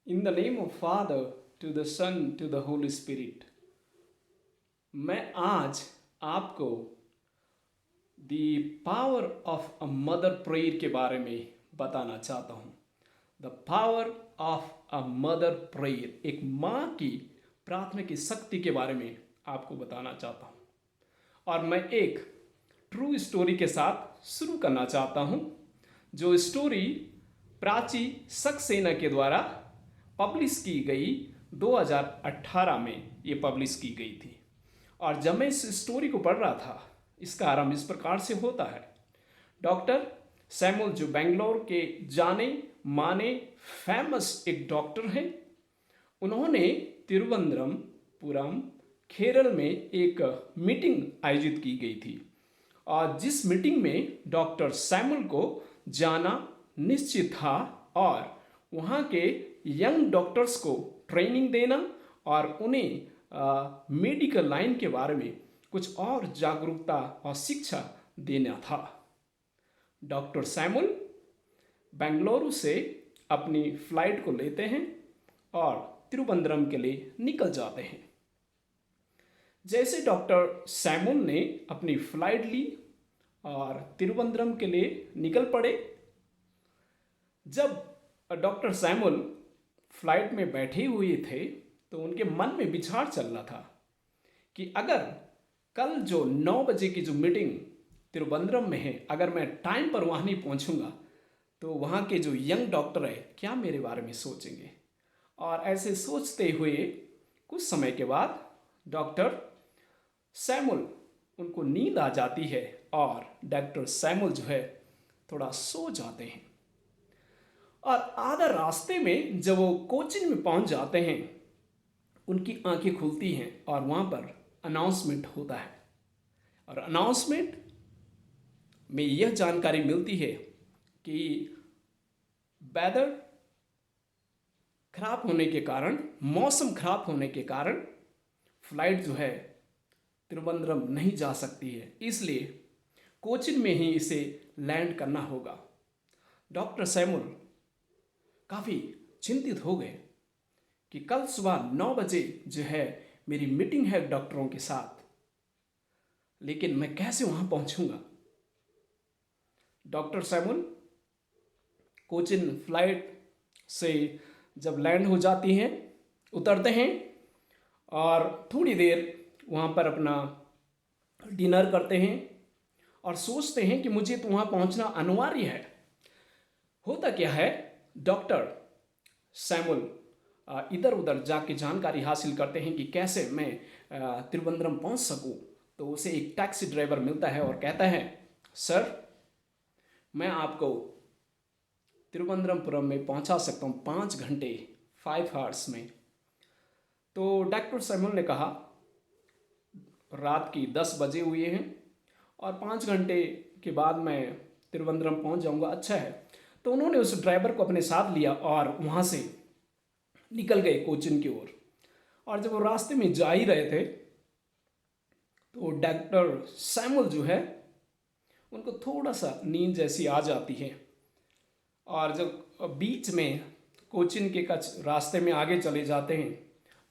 In the name of Father, to the Son, to the Holy Spirit. मैं आज आपको the power of a mother prayer के बारे में बताना चाहता हूँ। The power of a mother prayer, एक माँ की प्रार्थना की शक्ति के बारे में आपको बताना चाहता हूँ। और मैं एक ट्रू स्टोरी के साथ शुरू करना चाहता हूँ, जो स्टोरी प्राची सक्सेना के द्वारा पब्लिश की गई 2018 में ये पब्लिश की गई थी। और जब मैं इस स्टोरी को पढ़ रहा था, इसका आरंभ इस प्रकार से होता है। डॉक्टर सैमुअल, जो बेंगलोर के जाने माने फेमस एक डॉक्टर हैं, उन्होंने तिरुवनंतपुरम केरल में एक मीटिंग आयोजित की गई थी। और जिस मीटिंग में डॉक्टर सैमुअल को जाना निश्चित था और वहाँ के यंग डॉक्टर्स को ट्रेनिंग देना और उन्हें मेडिकल लाइन के बारे में कुछ और जागरूकता और शिक्षा देना था। डॉक्टर सैमुअल बेंगलुरु से अपनी फ्लाइट को लेते हैं और तिरुवनंतपुरम के लिए निकल जाते हैं। जैसे डॉक्टर सैमुअल ने अपनी फ्लाइट ली और तिरुवनंतपुरम के लिए निकल पड़े, जब डॉक्टर सैमुअल फ्लाइट में बैठे हुए थे तो उनके मन में विचार चल रहा था कि अगर कल जो 9 बजे की जो मीटिंग तिरुवनंतपुरम में है, अगर मैं टाइम पर वहाँ नहीं पहुँचूँगा तो वहाँ के जो यंग डॉक्टर है क्या मेरे बारे में सोचेंगे। और ऐसे सोचते हुए कुछ समय के बाद डॉक्टर सैमुअल, उनको नींद आ जाती है और डॉक्टर सैमुअल जो है थोड़ा सो जाते हैं। और आधा रास्ते में जब वो कोचिंग में पहुंच जाते हैं, उनकी आंखें खुलती हैं और वहाँ पर अनाउंसमेंट होता है। और अनाउंसमेंट में यह जानकारी मिलती है कि वेदर खराब होने के कारण, मौसम खराब होने के कारण फ्लाइट जो है तिरुवनंतपुरम नहीं जा सकती है, इसलिए कोचिन में ही इसे लैंड करना होगा। डॉक्टर सैमुअल काफ़ी चिंतित हो गए कि कल सुबह 9 बजे जो है मेरी मीटिंग है डॉक्टरों के साथ, लेकिन मैं कैसे वहाँ पहुँचूँगा। डॉक्टर सैमुअल कोचिन फ्लाइट से जब लैंड हो जाती हैं, उतरते हैं और थोड़ी देर वहाँ पर अपना डिनर करते हैं और सोचते हैं कि मुझे तो वहाँ पहुँचना अनिवार्य है। होता क्या है, डॉक्टर सैमुअल इधर उधर जाके जानकारी हासिल करते हैं कि कैसे मैं तिरुवनंतपुरम पहुँच सकूँ। तो उसे एक टैक्सी ड्राइवर मिलता है और कहता है, सर मैं आपको तिरुवनंतपुरम में पहुँचा सकता हूँ 5 घंटे 5 आवर्स में। तो डॉक्टर सैमुअल ने कहा, रात की 10 बजे हुए हैं और 5 घंटे के बाद मैं तिरुवनंतपुरम पहुँच जाऊँगा, अच्छा है। तो उन्होंने उस ड्राइवर को अपने साथ लिया और वहाँ से निकल गए कोचिन की ओर। और जब वो रास्ते में जा ही रहे थे तो डॉक्टर सैमुअल जो है उनको थोड़ा सा नींद जैसी आ जाती है। और जब बीच में कोचिन के कच रास्ते में आगे चले जाते हैं,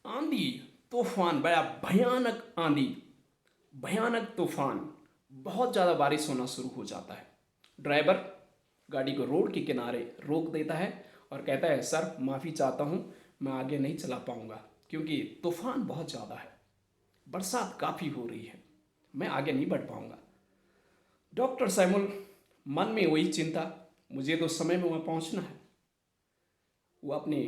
आंधी तूफान, बड़ा भयानक आंधी, भयानक तूफान, बहुत ज़्यादा बारिश होना शुरू हो जाता है। ड्राइवर गाड़ी को रोड के किनारे रोक देता है और कहता है, सर माफ़ी चाहता हूँ, मैं आगे नहीं चला पाऊँगा क्योंकि तूफ़ान बहुत ज़्यादा है, बरसात काफ़ी हो रही है, मैं आगे नहीं बढ़ पाऊँगा। डॉक्टर सैमुअल मन में वही चिंता, मुझे तो समय में वहाँ पहुँचना है। वो अपने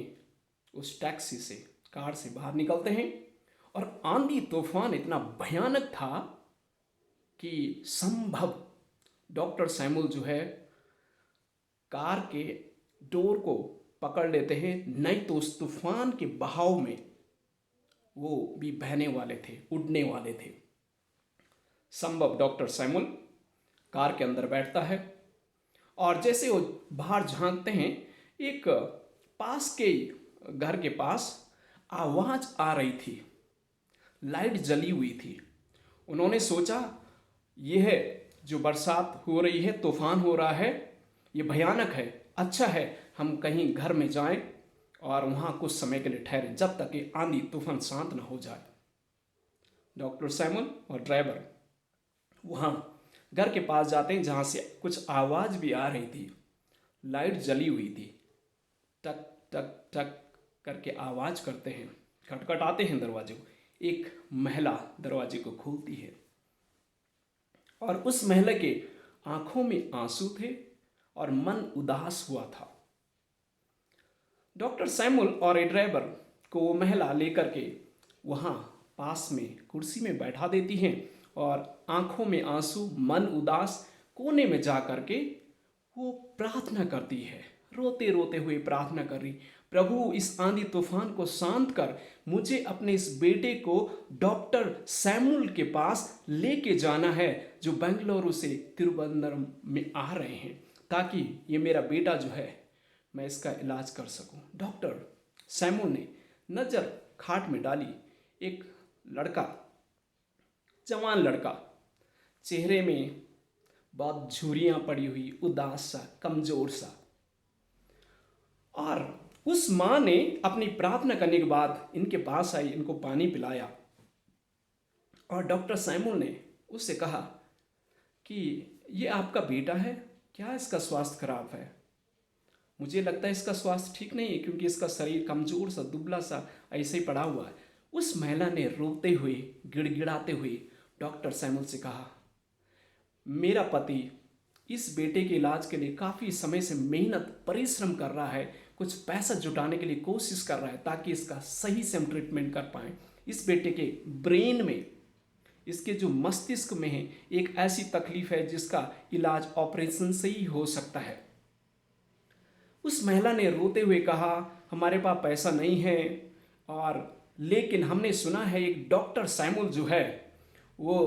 उस टैक्सी से, कार से बाहर निकलते हैं और आंधी तूफान इतना भयानक था कि संभव डॉक्टर सैमुअल जो है कार के डोर को पकड़ लेते हैं, नहीं तो उस तूफान के बहाव में वो भी बहने वाले थे, उड़ने वाले थे। संभव डॉक्टर सैमुअल कार के अंदर बैठता है और जैसे वो बाहर झांकते हैं, एक पास के घर के पास आवाज़ आ रही थी, लाइट जली हुई थी। उन्होंने सोचा, यह जो बरसात हो रही है, तूफान हो रहा है, ये भयानक है, अच्छा है हम कहीं घर में जाएं और वहाँ कुछ समय के लिए ठहरे जब तक कि आंधी तूफान शांत न हो जाए। डॉक्टर सैमुअल और ड्राइवर वहाँ घर के पास जाते हैं जहाँ से कुछ आवाज़ भी आ रही थी। लाइट जली हुई थी। टक टक टक करके आवाज़ करते हैं, खटखटाते हैं दरवाजे को। एक महिला दरवाजे को खोलती है और उस महिला के आंखों में आंसू थे और मन उदास हुआ था। डॉक्टर सैमुअल और ड्राइवर को वो महिला लेकर के वहाँ पास में कुर्सी में बैठा देती हैं और आंखों में आंसू, मन उदास, कोने में जा कर के वो प्रार्थना करती है। रोते रोते हुए प्रार्थना कर रही, प्रभु इस आंधी तूफान को शांत कर, मुझे अपने इस बेटे को डॉक्टर सैमुअल के पास लेके जाना है जो बेंगलुरु से तिरुवनंतपुरम में आ रहे हैं, ताकि ये मेरा बेटा जो है मैं इसका इलाज कर सकूं। डॉक्टर सैमुअल ने नज़र खाट में डाली। एक लड़का, जवान लड़का, चेहरे में बहुत झुर्रियाँ पड़ी हुई, उदास सा, कमज़ोर सा। और उस माँ ने अपनी प्रार्थना करने के बाद इनके पास आई, इनको पानी पिलाया और डॉक्टर सैमुअल ने उससे कहा कि ये आपका बेटा है, क्या इसका स्वास्थ्य खराब है? मुझे लगता है इसका स्वास्थ्य ठीक नहीं है क्योंकि इसका शरीर कमज़ोर सा, दुबला सा ऐसे ही पड़ा हुआ है। उस महिला ने रोते हुए, गिड़गिड़ाते हुए डॉक्टर सैमुअल से कहा, मेरा पति इस बेटे के इलाज के लिए काफ़ी समय से मेहनत परिश्रम कर रहा है, कुछ पैसा जुटाने के लिए कोशिश कर रहा है ताकि इसका सही से हम ट्रीटमेंट कर पाएँ। इस बेटे के ब्रेन में, इसके जो मस्तिष्क में है, एक ऐसी तकलीफ है जिसका इलाज ऑपरेशन से ही हो सकता है। उस महिला ने रोते हुए कहा, हमारे पास पैसा नहीं है, और लेकिन हमने सुना है एक डॉक्टर सैमुअल जो है वो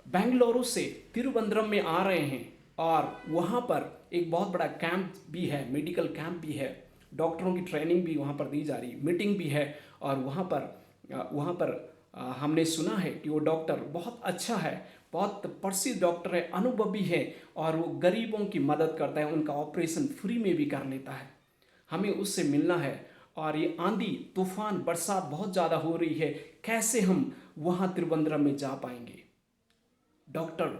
बेंगलुरु से तिरुवनंतपुरम में आ रहे हैं और वहाँ पर एक बहुत बड़ा कैंप भी है, मेडिकल कैंप भी है, डॉक्टरों की ट्रेनिंग भी वहाँ पर दी जा रही, मीटिंग भी है। और वहाँ पर हमने सुना है कि वो डॉक्टर बहुत अच्छा है, बहुत प्रसिद्ध डॉक्टर है, अनुभवी है और वो गरीबों की मदद करता है, उनका ऑपरेशन फ्री में भी कर लेता है। हमें उससे मिलना है। और ये आंधी तूफान बरसात बहुत ज़्यादा हो रही है, कैसे हम वहाँ तिरुवनंतपुरम में जा पाएंगे? डॉक्टर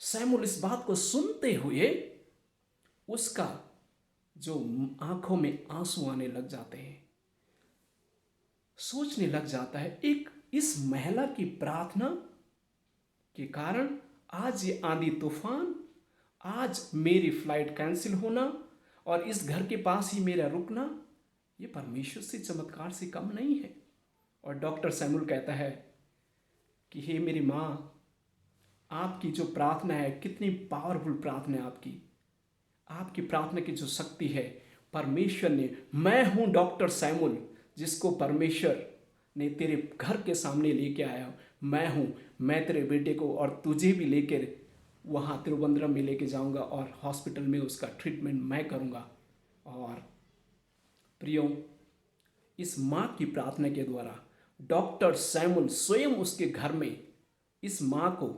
सैमुअल इस बात को सुनते हुए उसका जो आंखों में आंसू आने लग जाते हैं, सोचने लग जाता है, एक इस महिला की प्रार्थना के कारण आज ये आंधी तूफान, आज मेरी फ्लाइट कैंसिल होना और इस घर के पास ही मेरा रुकना, ये परमेश्वर से चमत्कार से कम नहीं है। और डॉक्टर सैमुअल कहता है कि हे मेरी माँ, आपकी जो प्रार्थना है, कितनी पावरफुल प्रार्थना है आपकी प्रार्थना की जो शक्ति है, परमेश्वर ने, मैं हूँ डॉक्टर सैमुअल जिसको परमेश्वर ने तेरे घर के सामने लेके आया, मैं हूँ, मैं तेरे बेटे को और तुझे भी लेकर वहाँ तिरुवनंतपुरम में लेके जाऊँगा और हॉस्पिटल में उसका ट्रीटमेंट मैं करूँगा। और प्रियो, इस माँ की प्रार्थना के द्वारा डॉक्टर सैमुअल स्वयं उसके घर में इस माँ को,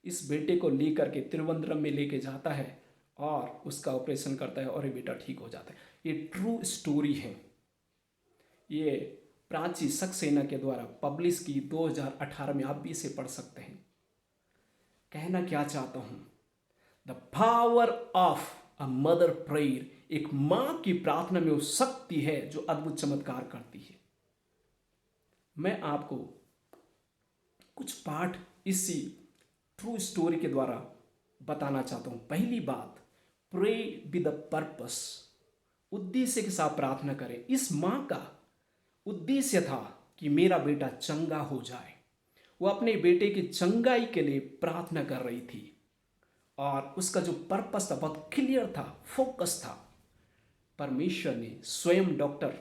इस बेटे को लेकर के तिरुवनंतपुरम में लेके जाता है और उसका ऑपरेशन करता है और ये बेटा ठीक हो जाता है। ये ट्रू स्टोरी है। ये प्राची सक्सेना के द्वारा पब्लिश की 2018 में, आप भी इसे पढ़ सकते हैं। कहना क्या चाहता हूँ, the power of a mother prayer, एक माँ की प्रार्थना में वो शक्ति है जो अद्भुत चमत्कार करती है। मैं आपको कुछ पाठ इसी ट्रू स्टोरी के द्वारा बताना चाहता हूँ। पहली बात, प्रे विद द पर्पस, उद्देश्य के साथ प्रार्थना करें। इस माँ का उद्देश्य था कि मेरा बेटा चंगा हो जाए। वो अपने बेटे की चंगाई के लिए प्रार्थना कर रही थी और उसका जो पर्पस था बहुत क्लियर था, फोकस था। परमेश्वर ने स्वयं डॉक्टर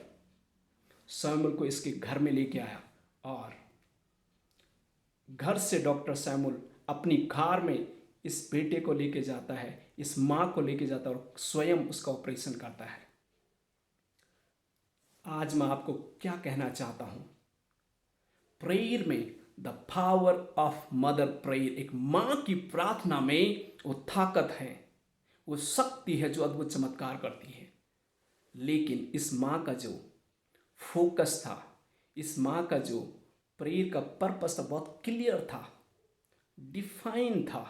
सैमुअल को इसके घर में लेके आया और घर से डॉक्टर सैमुअल अपनी कार में इस बेटे को लेके जाता है, इस माँ को लेके जाता है और स्वयं उसका ऑपरेशन करता है। आज मैं आपको क्या कहना चाहता हूँ, प्रेयर में the power of mother prayer, एक माँ की प्रार्थना में वो ताकत है, वो शक्ति है जो अद्भुत चमत्कार करती है। लेकिन इस माँ का जो फोकस था, इस माँ का जो प्रेयर का पर्पस था बहुत क्लियर था, डिफाइन था।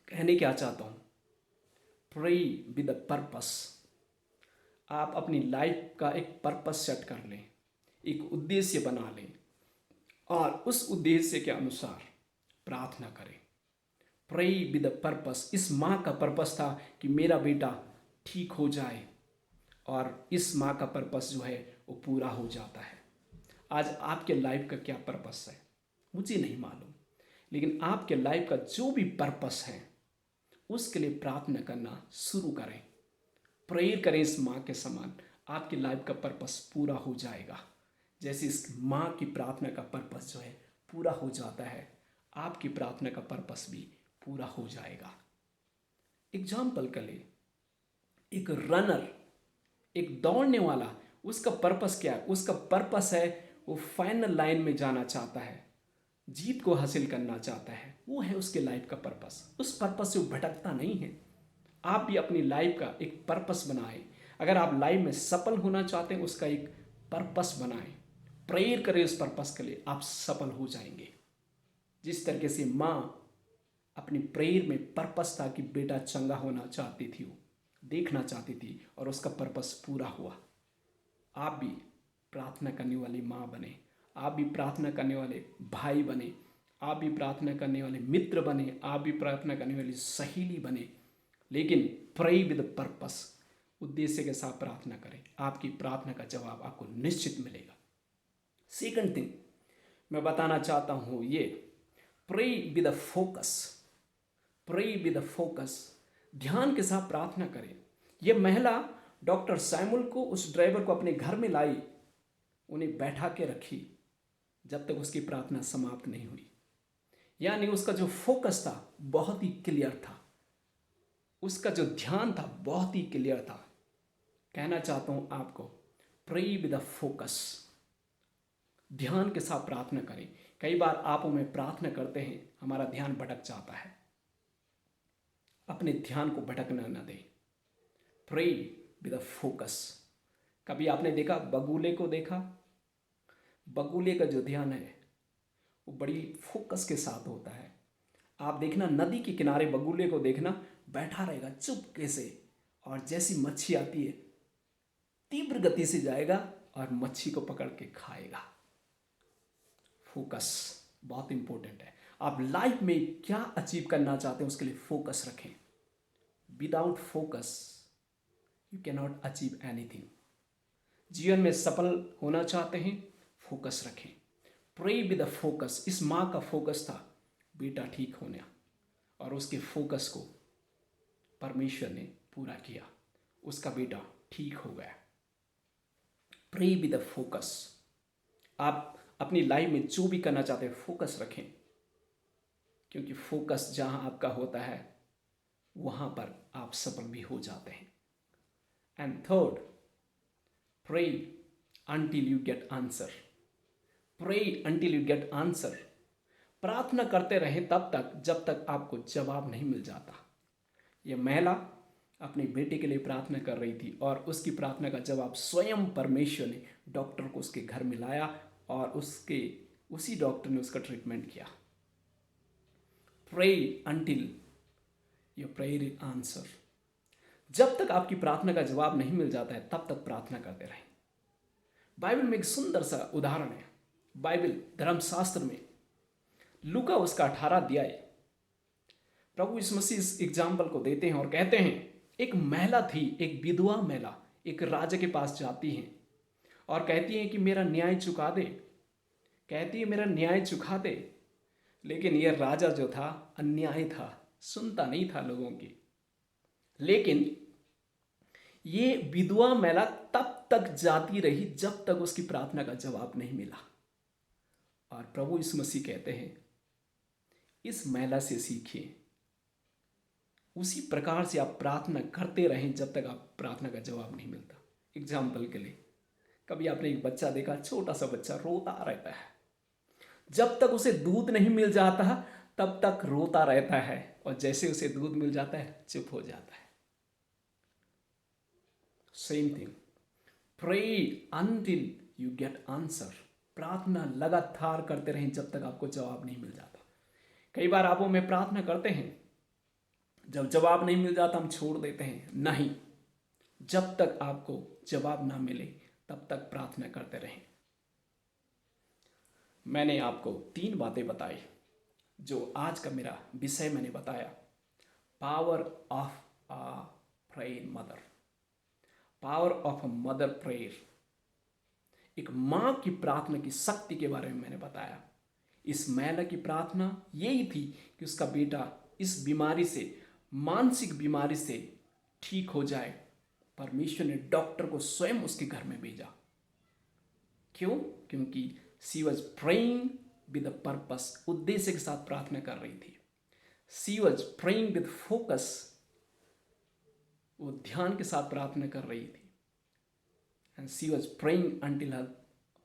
कहने क्या चाहता हूँ, प्रे विद अ पर्पस। आप अपनी लाइफ का एक पर्पस सेट कर लें, एक उद्देश्य बना लें और उस उद्देश्य के अनुसार प्रार्थना करें। Pray with a purpose. इस माँ का पर्पस था कि मेरा बेटा ठीक हो जाए, और इस माँ का पर्पस जो है वो पूरा हो जाता है। आज आपके लाइफ का क्या पर्पस है मुझे नहीं मालूम, लेकिन आपके लाइफ का जो भी पर्पस है उसके लिए प्रार्थना करना शुरू करें, प्रेयर करें। इस माँ के समान आपकी लाइफ का पर्पस पूरा हो जाएगा। जैसे इस माँ की प्रार्थना का पर्पस जो है पूरा हो जाता है, आपकी प्रार्थना का पर्पस भी पूरा हो जाएगा। एग्जाम्पल के लिए, एक रनर, एक दौड़ने वाला, उसका पर्पस क्या है? उसका पर्पस है वो फाइनल लाइन में जाना चाहता है, जीत को हासिल करना चाहता है, वो है उसके लाइफ का पर्पस। उस पर्पस से वो भटकता नहीं है। आप भी अपनी लाइफ का एक पर्पस बनाएं। अगर आप लाइफ में सफल होना चाहते हैं, उसका एक पर्पस बनाएं, प्रेयर करें उस पर्पस के लिए, आप सफल हो जाएंगे। जिस तरीके से माँ अपनी प्रेयर में पर्पस था कि बेटा चंगा होना चाहती थी, वो देखना चाहती थी और उसका पर्पस पूरा हुआ। आप भी प्रार्थना करने वाली माँ बने, आप भी प्रार्थना करने वाले भाई बने, आप भी प्रार्थना करने वाले मित्र बने, आप भी प्रार्थना करने वाली सहेली बने, लेकिन प्रे विद पर्पस, उद्देश्य के साथ प्रार्थना करें। आपकी प्रार्थना का जवाब आपको निश्चित मिलेगा। सेकंड थिंग मैं बताना चाहता हूँ, ये pray with focus. Pray with focus, ध्यान के साथ प्रार्थना करें। यह महिला डॉक्टर सैमुअल को, उस ड्राइवर को अपने घर में लाई, उन्हें बैठा के रखी जब तक उसकी प्रार्थना समाप्त नहीं हुई। यानी उसका जो फोकस था बहुत ही क्लियर था, उसका जो ध्यान था बहुत ही क्लियर था। कहना चाहता हूं आपको, प्रे विद फोकस, ध्यान के साथ प्रार्थना करें। कई बार आप में प्रार्थना करते हैं, हमारा ध्यान भटक जाता है। अपने ध्यान को भटकना न दें, प्रे विद फोकस। कभी आपने देखा, बगुले को देखा? बगुले का जो ध्यान है वो बड़ी फोकस के साथ होता है। आप देखना, नदी के किनारे बगुले को देखना, बैठा रहेगा चुपके से, और जैसी मच्छी आती है तीव्र गति से जाएगा और मच्छी को पकड़ के खाएगा। फोकस बहुत इंपॉर्टेंट है। आप लाइफ में क्या अचीव करना चाहते हैं उसके लिए फोकस रखें। Without focus you can not achieve anything. जीवन में सफल होना चाहते हैं, फोकस रखें। Pray with focus. इस माँ का फोकस था बेटा ठीक होना, और उसके फोकस को परमेश्वर ने पूरा किया, उसका बेटा ठीक हो गया। Pray with focus. आप अपनी लाइफ में जो भी करना चाहते हैं फोकस रखें, क्योंकि फोकस जहां आपका होता है वहां पर आप सफल भी हो जाते हैं। And third, pray until you get answer. Pray until you get answer. प्रार्थना करते रहें तब तक जब तक आपको जवाब नहीं मिल जाता। यह महिला अपने बेटे के लिए प्रार्थना कर रही थी, और उसकी प्रार्थना का जवाब स्वयं परमेश्वर ने डॉक्टर को उसके घर में लाया, और उसी डॉक्टर ने उसका ट्रीटमेंट किया। Pray until your prayer is answer. जब तक आपकी प्रार्थना का जवाब नहीं मिल जाता है तब तक प्रार्थना करते रहें। बाइबल में एक सुंदर सा उदाहरण है, बाइबल धर्मशास्त्र में लूका उसका 18 अध्याय, प्रभु यीशु मसीह इस एग्जाम्पल को देते हैं और कहते हैं, एक महिला थी, एक विधवा महिला एक राजा के पास जाती है और कहती है कि मेरा न्याय चुका दे, कहती है मेरा न्याय चुका दे। लेकिन यह राजा जो था अन्याय था, सुनता नहीं था लोगों की। लेकिन ये विधवा महिला तब तक जाती रही जब तक उसकी प्रार्थना का जवाब नहीं मिला। और प्रभु यीशु मसीह कहते हैं, इस महिला से सीखिए, उसी प्रकार से आप प्रार्थना करते रहें जब तक आप प्रार्थना का जवाब नहीं मिलता। एग्जाम्पल के लिए, कभी आपने एक बच्चा देखा, छोटा सा बच्चा रोता रहता है, जब तक उसे दूध नहीं मिल जाता तब तक रोता रहता है, और जैसे उसे दूध मिल जाता है चुप हो जाता है। Same thing, pray until you get answer. प्रार्थना लगातार करते रहें जब तक आपको जवाब नहीं मिल जाता। कई बार आप में प्रार्थना करते हैं, जब जवाब नहीं मिल जाता हम छोड़ देते हैं। नहीं, जब तक आपको जवाब ना मिले तब तक प्रार्थना करते रहें। मैंने आपको 3 बातें बताई जो आज का मेरा विषय मैंने बताया, power of a prayer mother, power of a mother prayer. एक माँ की प्रार्थना की शक्ति के बारे में मैंने बताया। इस महिला की प्रार्थना यही थी कि उसका बेटा इस बीमारी से, मानसिक बीमारी से ठीक हो जाए। परमेश्वर ने डॉक्टर को स्वयं उसके घर में भेजा। क्यों? क्योंकि she was praying with a purpose, उद्देश्य के साथ प्रार्थना कर रही थी। She was praying with focus, वो ध्यान के साथ प्रार्थना कर रही थी। And she was praying until her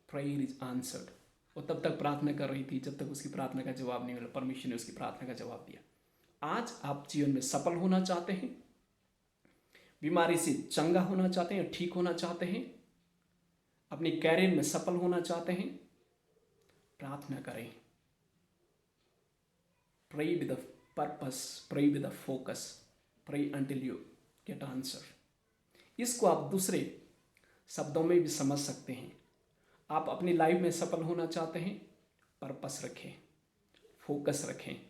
prayer is answered. वो तब तक प्रार्थना कर रही थी जब तक उसकी प्रार्थना का जवाब नहीं मिला। परमेश्वर ने उसकी प्रार्थना का जवाब दिया। आज आप जीवन में सफल होना चाहते हैं, बीमारी से चंगा होना चाहते हैं, ठीक होना चाहते हैं, अपने कैरियर में सफल होना चाहते हैं, प्रार्थना करें। Pray with a purpose, pray with a focus, pray until you get answer. इसको आप दूसरे शब्दों में भी समझ सकते हैं। आप अपनी लाइफ में सफल होना चाहते हैं, पर्पस रखें, फोकस रखें।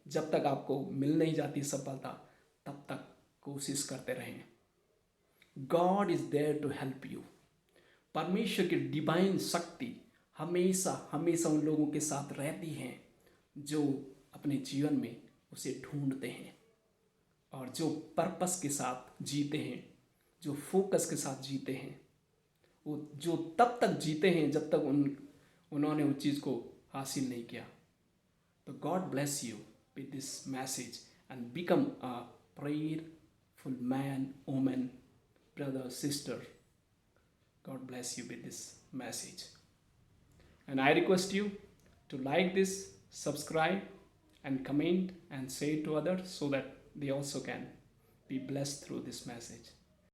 जब तक आपको मिल नहीं जाती सफलता तब तक कोशिश करते रहें। God is there to help you. परमेश्वर की डिवाइन शक्ति हमेशा हमेशा उन लोगों के साथ रहती है जो अपने जीवन में उसे ढूंढते हैं और जो पर्पस के साथ जीते हैं, जो फोकस के साथ जीते हैं। वो जो तब तक जीते हैं जब तक उन्होंने उस चीज़ को हासिल नहीं किया। तो God bless you with this message and become a prayerful man, woman, brother, sister. God bless you with this message. And I request you to like this, subscribe, and comment and say it to others so that they also can be blessed through this message.